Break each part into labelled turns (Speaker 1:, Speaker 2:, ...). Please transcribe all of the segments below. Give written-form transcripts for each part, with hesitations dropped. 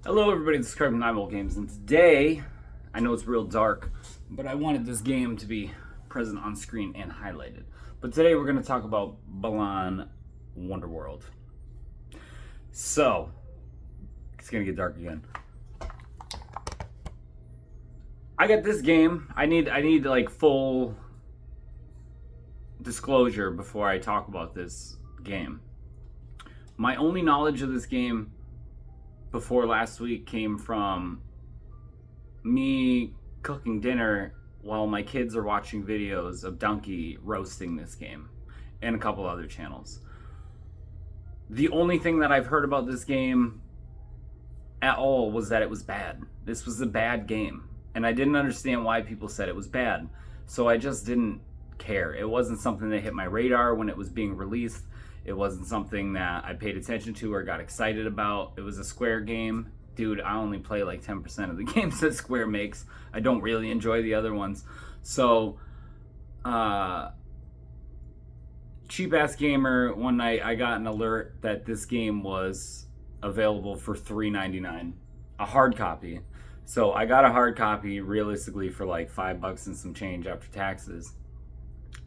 Speaker 1: Hello everybody, this is Craig from 9 Games, and today, I know it's real dark, but I wanted this game to be present on screen and highlighted. But today we're going to talk about Balan Wonderworld. So, it's going to get dark again. I got this game. I need like full disclosure before I talk about this game. My only knowledge of this game before last week came from me cooking dinner while my kids are watching videos of Donkey roasting this game and a couple other channels. The only thing that I've heard about this game at all was that it was bad. This was a bad game, and I didn't understand why people said it was bad, so I just didn't care. It wasn't something that hit my radar when it was being released. It wasn't something that I paid attention to or got excited about. It was a Square game. Dude, I only play like 10% of the games that Square makes. I don't really enjoy the other ones. So, cheap ass gamer, one night I got an alert that this game was available for $3.99, a hard copy. So I got a hard copy realistically for like $5 and some change after taxes.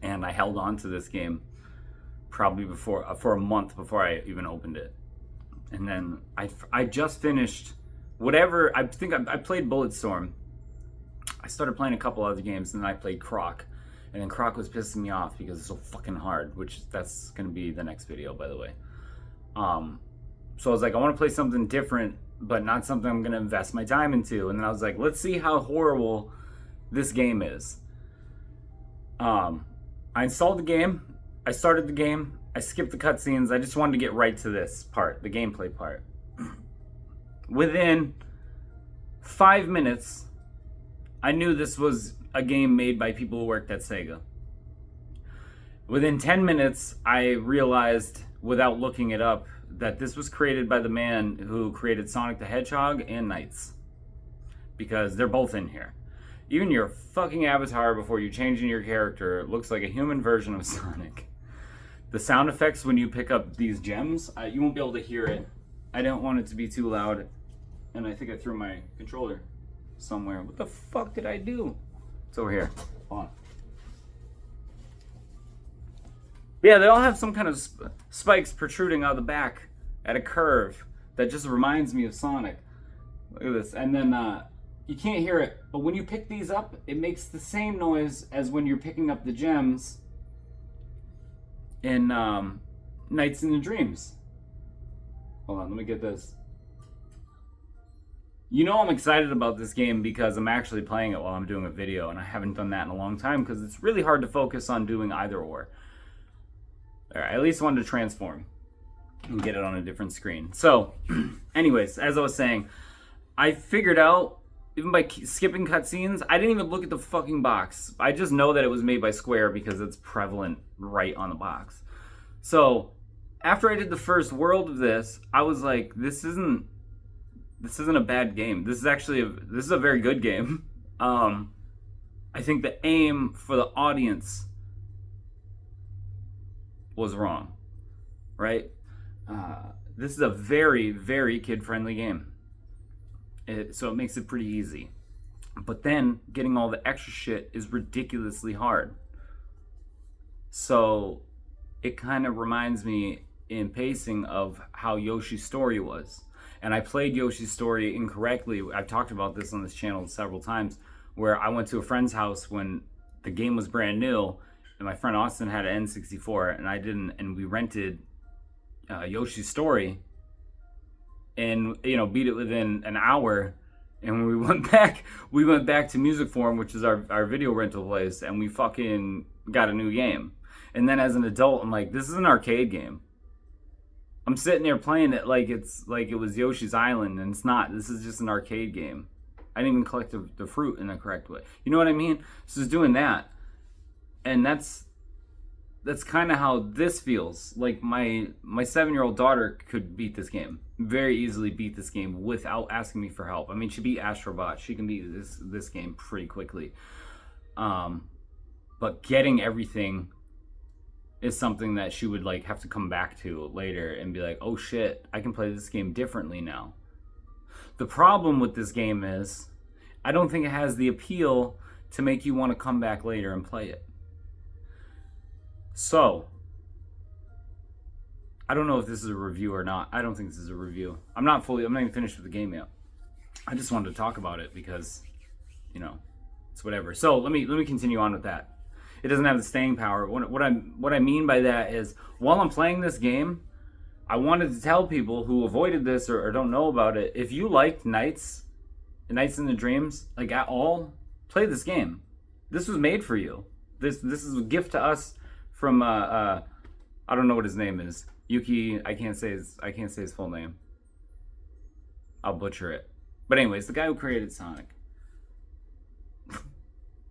Speaker 1: And I held on to this game probably for a month before I even opened it. And then I just finished whatever. I think I played Bulletstorm. I started playing a couple other games, and then I played Croc. And then Croc was pissing me off because it's so fucking hard, which that's going to be the next video, by the way. So I was like, I want to play something different, but not something I'm going to invest my time into. And then I was like, let's see how horrible this game is. I installed the game. I started the game. I skipped the cutscenes. I just wanted to get right to this part, the gameplay part. Within 5 minutes, I knew this was a game made by people who worked at Sega. Within 10 minutes, I realized, without looking it up, that this was created by the man who created Sonic the Hedgehog and Knights. Because they're both in here. Even your fucking avatar before you change in your character looks like a human version of Sonic. The sound effects when you pick up these gems, you won't be able to hear it. I don't want it to be too loud. And I think I threw my controller somewhere. What the fuck did I do? It's over here. Hold on. Yeah, they all have some kind of spikes protruding out of the back at a curve that just reminds me of Sonic. Look at this. And then you can't hear it, but when you pick these up, it makes the same noise as when you're picking up the gems in Nights in the Dreams. Hold on, let me get this. You know I'm excited about this game because I'm actually playing it while I'm doing a video, and I haven't done that in a long time because it's really hard to focus on doing either or. I at least wanted to transform and get it on a different screen. So, anyways, as I was saying, I figured out, even by skipping cutscenes, I didn't even look at the fucking box. I just know that it was made by Square because it's prevalent right on the box. So, after I did the first world of this, I was like, this isn't a bad game. This is a very good game. I think the aim for the audience was wrong, right? This is a very, very kid-friendly game. So it makes it pretty easy. But then getting all the extra shit is ridiculously hard. So it kind of reminds me in pacing of how Yoshi's Story was. And I played Yoshi's Story incorrectly. I've talked about this on this channel several times, where I went to a friend's house when the game was brand new, and my friend Austin had an N64, and I didn't, and we rented Yoshi's Story, and beat it within an hour. And when we went back to Music Forum, which is our video rental place, and we fucking got a new game. And then as an adult, I'm like, this is an arcade game. I'm sitting there playing it like it was Yoshi's Island, and it's not. This is just an arcade game. I didn't even collect the fruit in the correct way. You know what I mean? So it's doing that, and that's kind of how this feels. Like my 7-year-old daughter could beat this game, very easily beat this game without asking me for help. I mean, she beat Astrobot. She can beat this game pretty quickly. But getting everything is something that she would like have to come back to later and be like, oh shit, I can play this game differently now. The problem with this game is I don't think it has the appeal to make you want to come back later and play it. So, I don't know if this is a review or not. I don't think this is a review. I'm not even finished with the game yet. I just wanted to talk about it because, you know, it's whatever. So let me continue on with that. It doesn't have the staying power. What I mean by that is, while I'm playing this game, I wanted to tell people who avoided this or don't know about it, if you liked Nights in the Dreams, like at all, play this game. This was made for you. This is a gift to us from I don't know what his name is. Yuki, I can't say his full name. I'll butcher it. But anyways, the guy who created Sonic.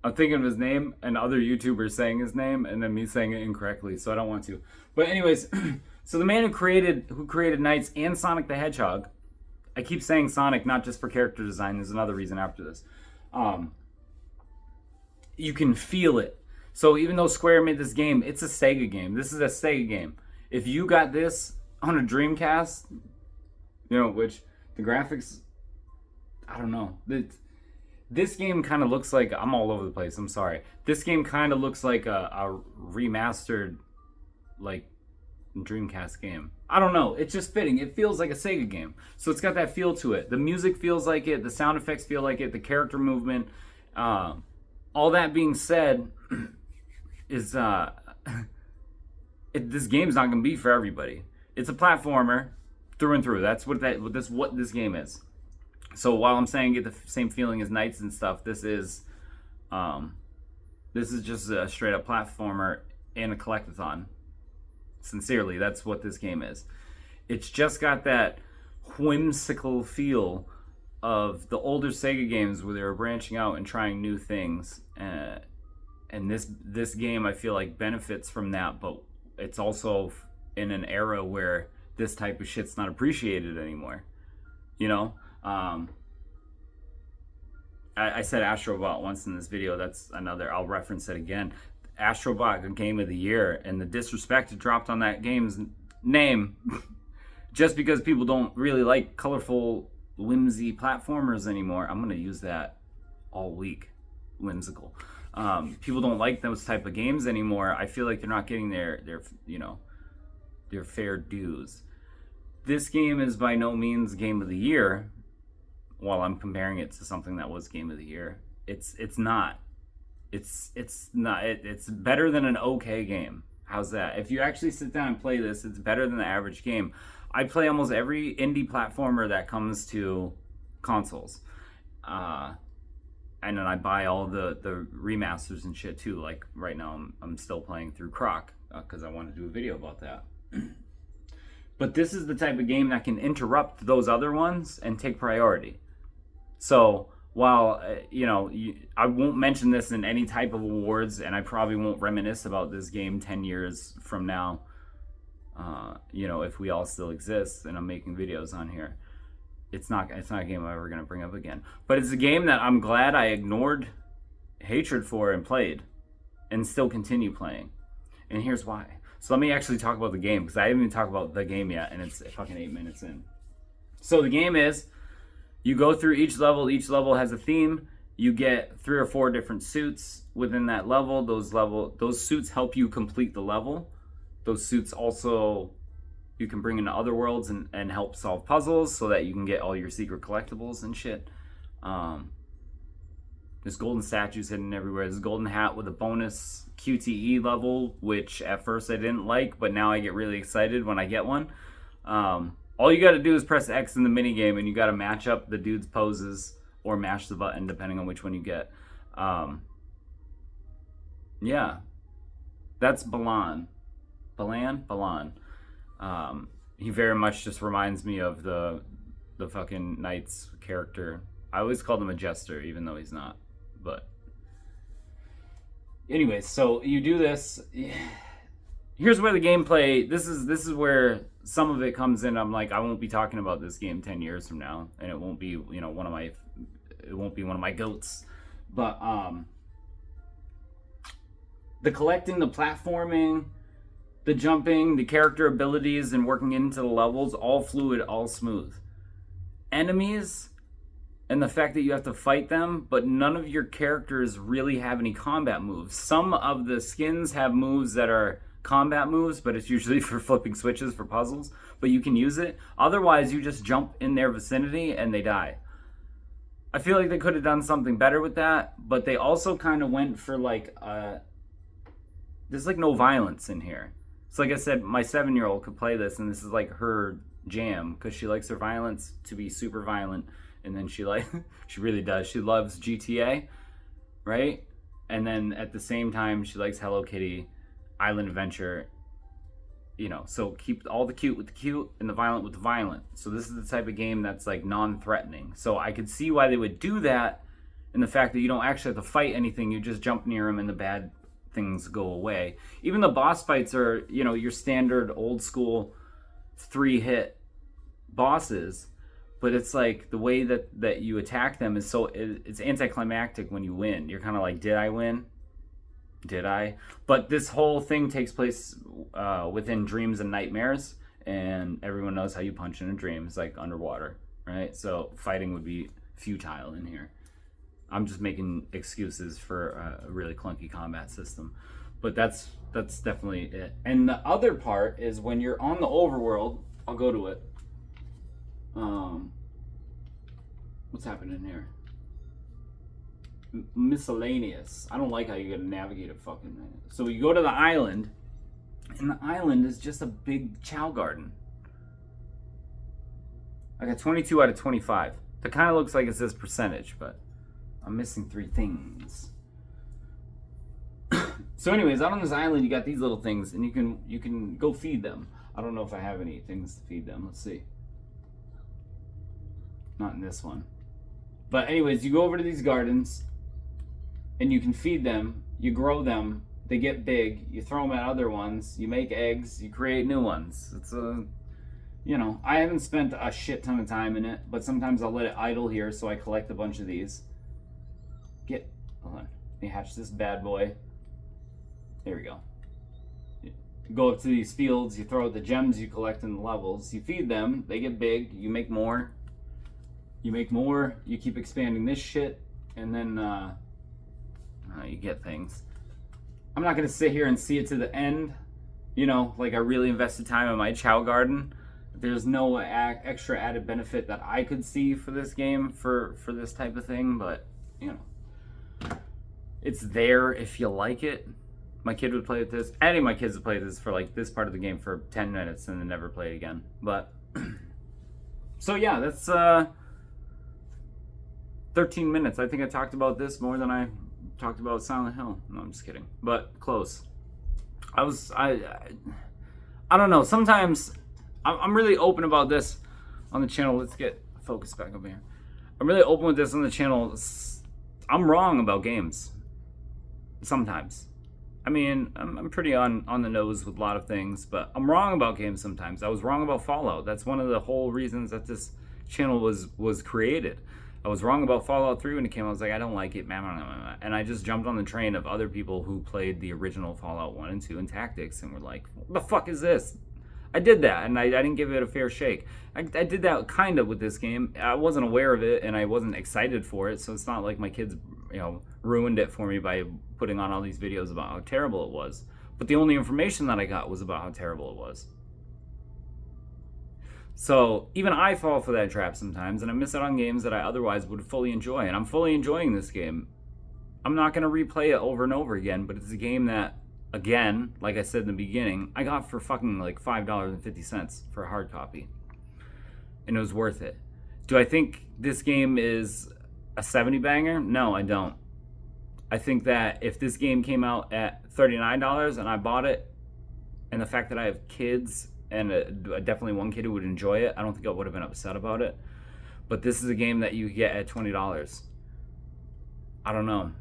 Speaker 1: I'm thinking of his name and other YouTubers saying his name and then me saying it incorrectly, so I don't want to. But anyways, so the man who created Nights and Sonic the Hedgehog, I keep saying Sonic not just for character design, there's another reason after this. You can feel it. So even though Square made this game, it's a Sega game. This is a Sega game. If you got this on a Dreamcast, you know, which the graphics, I don't know. This game kind of looks like, I'm all over the place, I'm sorry. This game kind of looks like a remastered, like, Dreamcast game. I don't know, it's just fitting. It feels like a Sega game. So it's got that feel to it. The music feels like it, the sound effects feel like it, the character movement. All that being said, is this game's not going to be for everybody. It's a platformer through and through. That's what this game is. So while I'm saying get the same feeling as Nights and stuff, this is just a straight up platformer and a collectathon. Sincerely, that's what this game is. It's just got that whimsical feel of the older Sega games where they were branching out and trying new things. And this game, I feel like, benefits from that, but it's also in an era where this type of shit's not appreciated anymore. You know? I said Astrobot once in this video. That's another, I'll reference it again. Astrobot Game of the Year, and the disrespect dropped on that game's name just because people don't really like colorful, whimsy platformers anymore. I'm gonna use that all week. Whimsical. People don't like those type of games anymore. I feel like they're not getting their fair dues. This game is by no means Game of the Year. While I'm comparing it to something that was Game of the Year, it's not. It's not. It's better than an okay game. How's that? If you actually sit down and play this, it's better than the average game. I play almost every indie platformer that comes to consoles. And then I buy all the remasters and shit too. Like right now, I'm still playing through Croc because I want to do a video about that. But this is the type of game that can interrupt those other ones and take priority. So while I won't mention this in any type of awards, and I probably won't reminisce about this game 10 years from now. If we all still exist and I'm making videos on here. It's not a game I'm ever going to bring up again. But it's a game that I'm glad I ignored hatred for and played and still continue playing. And here's why. So let me actually talk about the game, because I haven't even talked about the game yet, and it's fucking 8 minutes in. So the game is, you go through each level. Each level has a theme. You get 3 or 4 different suits within that level. Those suits help you complete the level. Those suits also you can bring into other worlds and help solve puzzles so that you can get all your secret collectibles and shit. There's golden statues hidden everywhere. There's a golden hat with a bonus QTE level, which at first I didn't like, but now I get really excited when I get one. All you got to do is press X in the minigame, and you got to match up the dude's poses or mash the button, depending on which one you get. Yeah. That's Balan. Balan. He very much just reminds me of the fucking Knights character. I always called him a jester, even though he's not. But anyways, so you do this. Here's where the gameplay. This is where some of it comes in. I'm like, I won't be talking about this game 10 years from now, and it won't be one of my goats. But the collecting, the platforming, the jumping, the character abilities, and working into the levels, all fluid, all smooth. Enemies and the fact that you have to fight them, but none of your characters really have any combat moves. Some of the skins have moves that are combat moves, but it's usually for flipping switches for puzzles, but you can use it. Otherwise, you just jump in their vicinity and they die. I feel like they could have done something better with that, but they also kind of went for like, there's like no violence in here. So like I said, my 7-year-old could play this, and this is like her jam, because she likes her violence to be super violent. And then she she really does. She loves GTA, right? And then at the same time, she likes Hello Kitty, Island Adventure. You know, so keep all the cute with the cute and the violent with the violent. So this is the type of game that's like non-threatening. So I could see why they would do that, in the fact that you don't actually have to fight anything. You just jump near them and the bad things go away. Even the boss fights are, you know, your standard old school 3-hit bosses. But it's like the way that you attack them is so, it's anticlimactic when you win. You're kind of like, did I win? Did I? But this whole thing takes place within dreams and nightmares, and everyone knows how you punch in a dream. It's like underwater, right? So fighting would be futile in here. I'm just making excuses for a really clunky combat system, but that's definitely it. And the other part is when you're on the overworld. I'll go to it. What's happening here? Miscellaneous. I don't like how you gotta navigate a fucking. So you go to the island, and the island is just a big chow garden. I got 22 out of 25. That kind of looks like it says percentage, but I'm missing 3 things. So anyways, out on this island, you got these little things, and you can go feed them. I don't know if I have any things to feed them. Let's see. Not in this one. But anyways, you go over to these gardens, and you can feed them. You grow them. They get big. You throw them at other ones. You make eggs. You create new ones. It's a, you know, I haven't spent a shit ton of time in it, but sometimes I'll let it idle here, so I collect a bunch of these. Hold on. Let me hatch this bad boy. There we go. You go up to these fields. You throw out the gems you collect in the levels. You feed them. They get big. You make more. You make more, you keep expanding this shit, and then you get things. I'm not going to sit here and see it to the end, you know, like I really invested time in my chow garden. There's no extra added benefit that I could see for this game, for this type of thing, but, you know, it's there if you like it. My kid would play with this. Any of my kids would play this for like this part of the game for 10 minutes and then never play it again. But, so yeah, that's 13 minutes. I think I talked about this more than I talked about Silent Hill. No, I'm just kidding. But close. I don't know. Sometimes I'm really open about this on the channel. Let's get focused back over here. I'm really open with this on the channel. I'm wrong about games. Sometimes. I mean, I'm pretty on the nose with a lot of things, but I'm wrong about games sometimes. I was wrong about Fallout. That's one of the whole reasons that this channel was created. I was wrong about Fallout 3 when it came out. I was like, I don't like it, and I just jumped on the train of other people who played the original Fallout 1 and 2 and Tactics and were like, what the fuck is this? I did that, and I didn't give it a fair shake. I did that kind of with this game. I wasn't aware of it, and I wasn't excited for it, so it's not like my kids, you know, ruined it for me by putting on all these videos about how terrible it was. But the only information that I got was about how terrible it was. So even I fall for that trap sometimes, and I miss out on games that I otherwise would fully enjoy, and I'm fully enjoying this game. I'm not going to replay it over and over again, but it's a game that, again, like I said in the beginning, I got for fucking like $5.50 for a hard copy. And it was worth it. Do I think this game is a 70 banger? No, I don't. I think that if this game came out at $39 and I bought it, and the fact that I have kids, and definitely one kid who would enjoy it, I don't think I would have been upset about it. But this is a game that you get at $20. I don't know.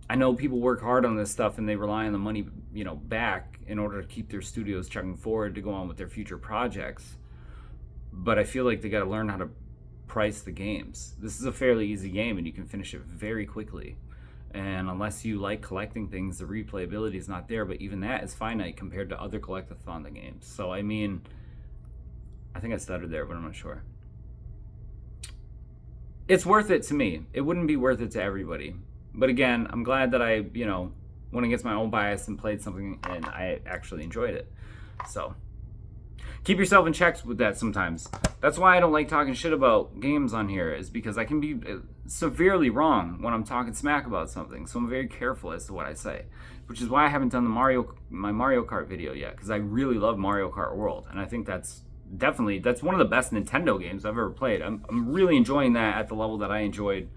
Speaker 1: I know people work hard on this stuff and they rely on the money, you know, back in order to keep their studios chugging forward to go on with their future projects. But I feel like they got to learn how to price the games. This is a fairly easy game and you can finish it very quickly. And unless you like collecting things, the replayability is not there, but even that is finite compared to other collectathon games. So, I mean, I think I stuttered there, but I'm not sure. it's worth it to me. It wouldn't be worth it to everybody. But again, I'm glad that I, went against my own bias and played something and I actually enjoyed it. So keep yourself in checks with that sometimes. That's why I don't like talking shit about games on here, is because I can be severely wrong when I'm talking smack about something. So I'm very careful as to what I say, which is why I haven't done my Mario Kart video yet, because I really love Mario Kart World, and I think that's one of the best Nintendo games I've ever played. I'm really enjoying that at the level that I enjoyed.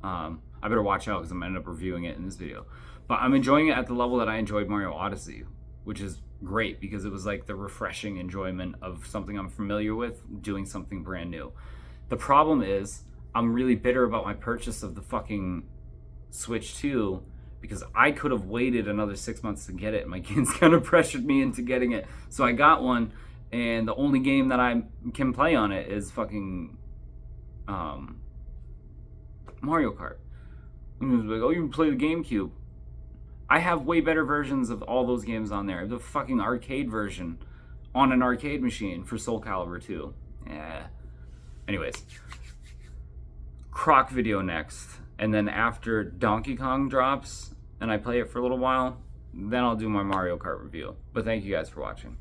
Speaker 1: I better watch out because I'm gonna end up reviewing it in this video. But I'm enjoying it at the level that I enjoyed Mario Odyssey, which is great because it was like the refreshing enjoyment of something I'm familiar with, doing something brand new. The problem is I'm really bitter about my purchase of the fucking Switch 2 because I could have waited another 6 months to get it. My games kind of pressured me into getting it. So I got one, and the only game that I can play on it is fucking Mario Kart. I'm like, oh, you can play the GameCube. I have way better versions of all those games on there. The fucking arcade version on an arcade machine for Soul Calibur 2. Yeah. Anyways. Croc video next. And then after Donkey Kong drops and I play it for a little while, then I'll do my Mario Kart review. But thank you guys for watching.